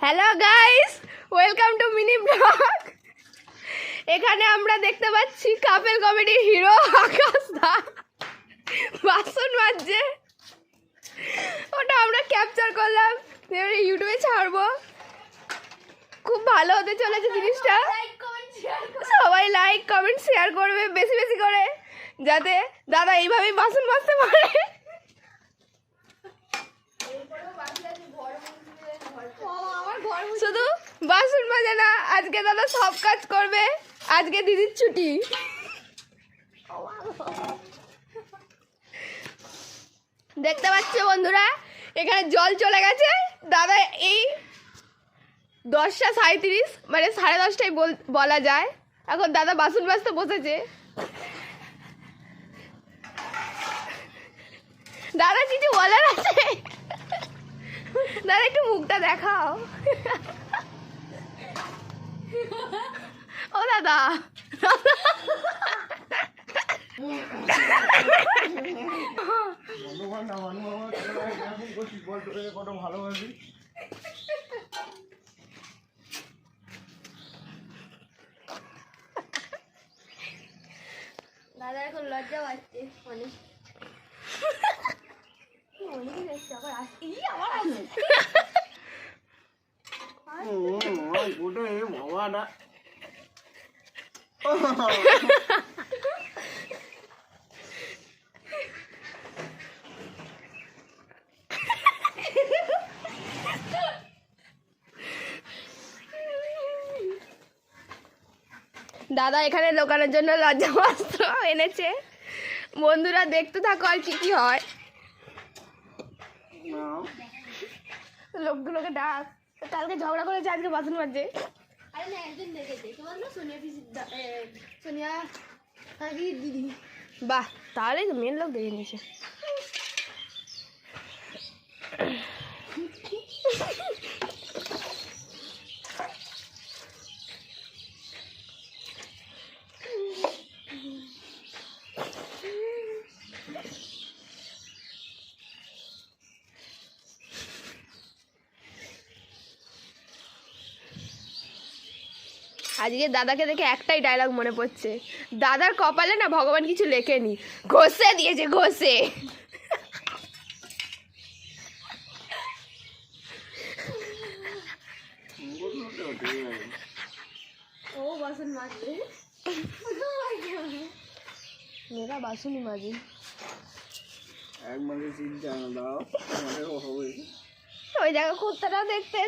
Hello guys, welcome to mini blog. এখানে আমরা দেখতে পাচ্ছি কাপেল কমেডি হিরো আকাশ দা বাসন মাজছে। ওটা আমরা ক্যাপচার করলাম, এবারে ইউটিউবে ছাড়বো। খুব ভালো হতে চলেছে জিনিসটা। সবাই লাইক কমেন্ট শেয়ার করবে বেশি বেশি করে, যাতে দাদা এইভাবেই বাসন মাজতে পারে। শুধু বাসন মাজে না, আজকে দাদা সব কাজ করবে। আজকে দিদির ছুটি। দেখতে পাচ্ছ বন্ধুরা, এখানে জল চলে গেছে। দাদা এই 10:37 মানে 10:30টাই বলা যায়, এখন দাদা বাসন মাজতে বসেছে। দাদা কিছু বলার আছে? দাদা একটু মুখটা দেখাও। ও দাদা, দাদা এখন লজ্জা পাচ্ছে অনেক। দাদা এখানে লোকানোর জন্য লজ্জা বস্ত্র এনেছে। বন্ধুরা দেখতে থাকো আর কি কি হয়। লোকগুলোকে ডাক, কালকে ঝগড়া করেছে, আজকে বাসন মাজছে। আরে না, একদিন দেখেছে তোমার না সোনিয়া দিদি। বাহ, তাহলে মেন লোক দেখে নিয়েছে। আজকে দাদাকে দেখে একটাই ডায়লগ মনে পড়ছে। দাদার কপালে না ভগবান কিছু লেখেনি, ঘষে দিয়েছে, ঘষে। ও বাসন মাজছে, মেয়েরা বাসনই মাজে। ওই জায়গা কুত্তাটাও দেখতে